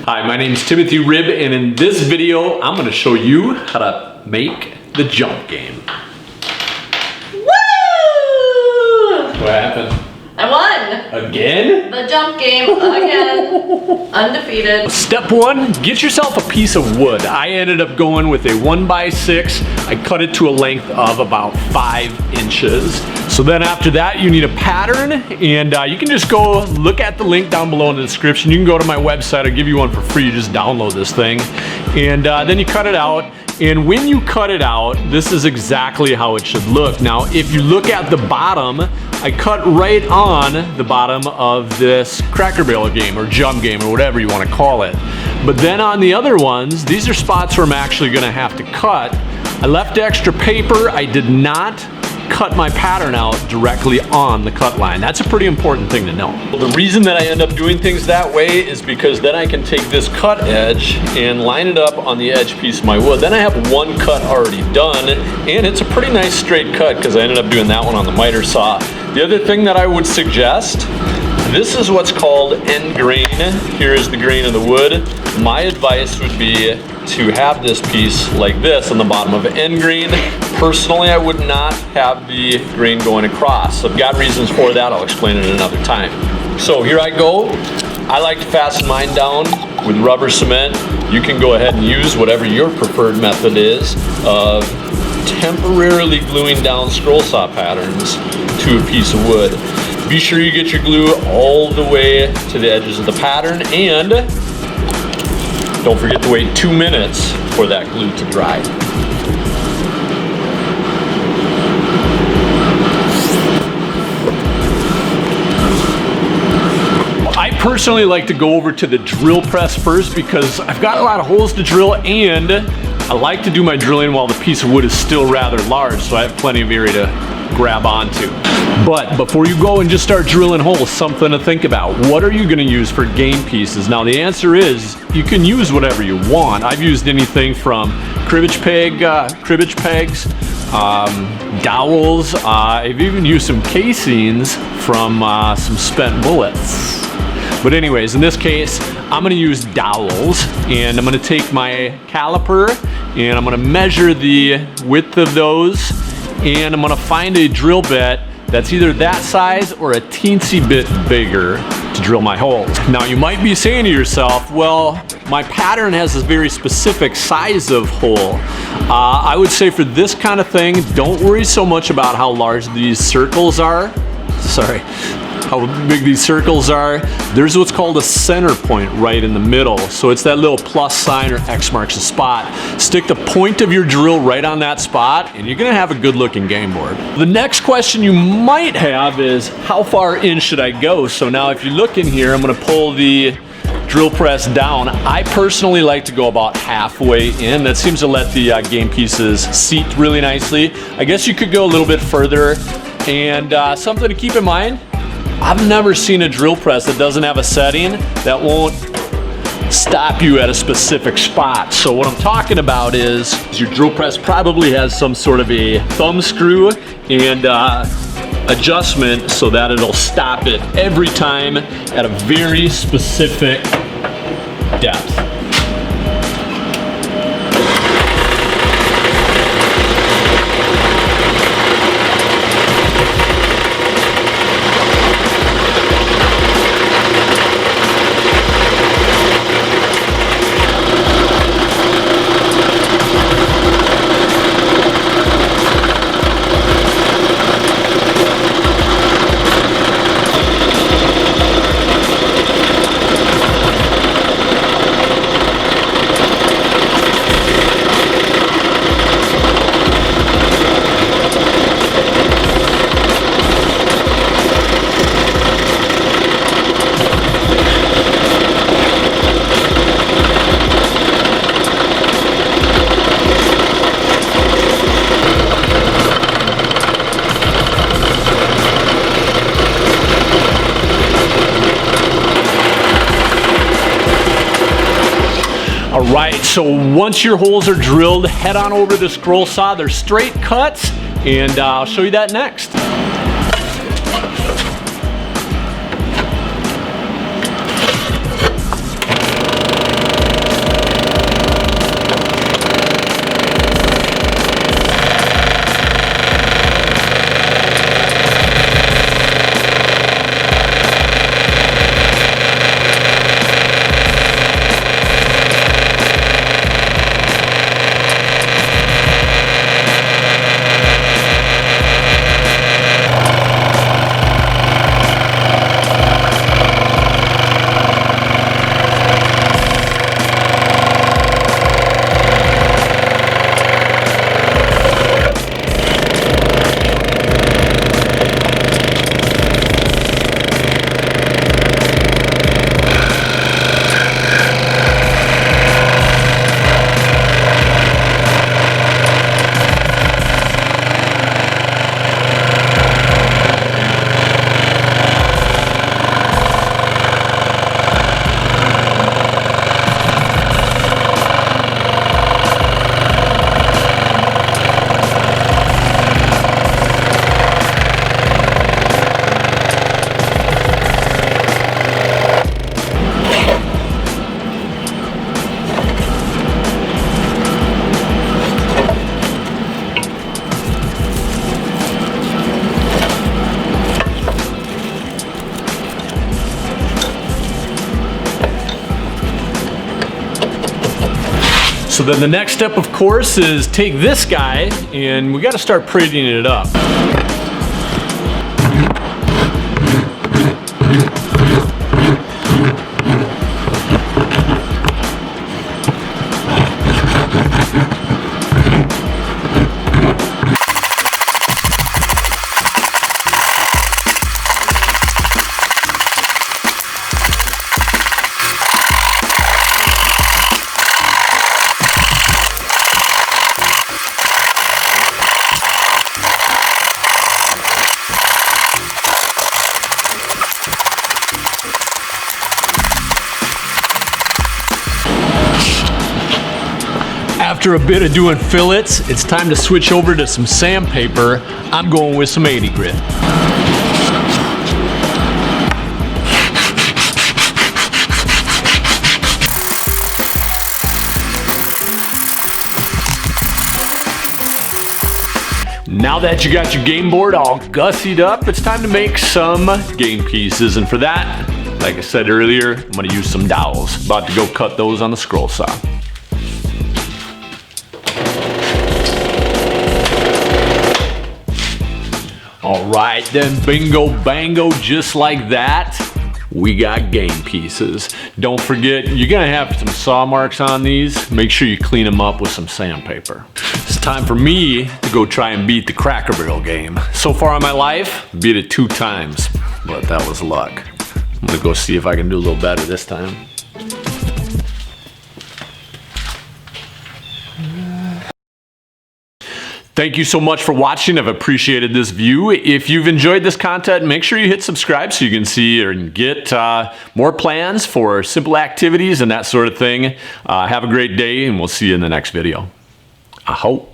Hi, my name is Timothy Ribb, and in this video, I'm going to show you how to make the jump game. Woo! What happened? I won! Again? The jump game again. Undefeated. Step one, get yourself a piece of wood. I ended up going with a 1x6. I cut it to a length of about 5 inches. So then after that, you need a pattern, and you can just go look at the link down below in the description. You can go to my website. I'll give you one for free. You just download this thing, and then you cut it out. And when you cut it out, this is exactly how it should look. Now, if you look at the bottom, I cut right on the bottom of this Cracker Barrel game or jump game or whatever you want to call it. But then on the other ones, these are spots where I'm actually going to have to cut. I left extra paper. I did not cut my pattern out directly on the cut line. That's a pretty important thing to know. Well, the reason that I end up doing things that way is because then I can take this cut edge and line it up on the edge piece of my wood. Then I have one cut already done, and it's a pretty nice straight cut because I ended up doing that one on the miter saw. The other thing that I would suggest, this is what's called end grain. Here is the grain of the wood. My advice would be to have this piece like this on the bottom of end grain. Personally, I would not have the grain going across. I've got reasons for that. I'll explain it another time. So here I go. I like to fasten mine down with rubber cement. You can go ahead and use whatever your preferred method is of temporarily gluing down scroll saw patterns to a piece of wood. Be sure you get your glue all the way to the edges of the pattern, and don't forget to wait 2 minutes for that glue to dry. I personally like to go over to the drill press first because I've got a lot of holes to drill, and I like to do my drilling while the piece of wood is still rather large, so I have plenty of area to grab onto. But before you go and just start drilling holes, something to think about. What are you going to use for game pieces? Now the answer is you can use whatever you want. I've used anything from cribbage pegs, dowels. I've even used some casings from some spent bullets. But anyways, in this case, I'm gonna use dowels, and I'm gonna take my caliper and I'm gonna measure the width of those, and I'm gonna find a drill bit that's either that size or a teensy bit bigger to drill my holes. Now you might be saying to yourself, well, my pattern has a very specific size of hole. I would say for this kind of thing, don't worry so much about how large these circles are. How big these circles are. There's what's called a center point right in the middle. So it's that little plus sign or X marks a spot. Stick the point of your drill right on that spot, and you're gonna have a good looking game board. The next question you might have is, how far in should I go? So now if you look in here, I'm gonna pull the drill press down. I personally like to go about halfway in. That seems to let the game pieces seat really nicely. I guess you could go a little bit further. And something to keep in mind, I've never seen a drill press that doesn't have a setting that won't stop you at a specific spot. So what I'm talking about is your drill press probably has some sort of a thumb screw and adjustment so that it'll stop it every time at a very specific depth. All right, so once your holes are drilled, head on over to the scroll saw. They're straight cuts, and I'll show you that next. So then the next step, of course, is take this guy and we got to start prettying it up. After a bit of doing fillets, it's time to switch over to some sandpaper. I'm going with some 80 grit. Now that you got your game board all gussied up, it's time to make some game pieces. And for that, like I said earlier, I'm gonna use some dowels. About to go cut those on the scroll saw. All right, then bingo bango, just like that, we got game pieces. Don't forget, you're gonna have some saw marks on these. Make sure you clean them up with some sandpaper. It's time for me to go try and beat the Cracker Barrel game. So far in my life, beat it 2 times, but that was luck. I'm gonna go see if I can do a little better this time. Thank you so much for watching. I've appreciated this view. If you've enjoyed this content, make sure you hit subscribe so you can see or get more plans for simple activities and that sort of thing. Have a great day, and we'll see you in the next video. I hope.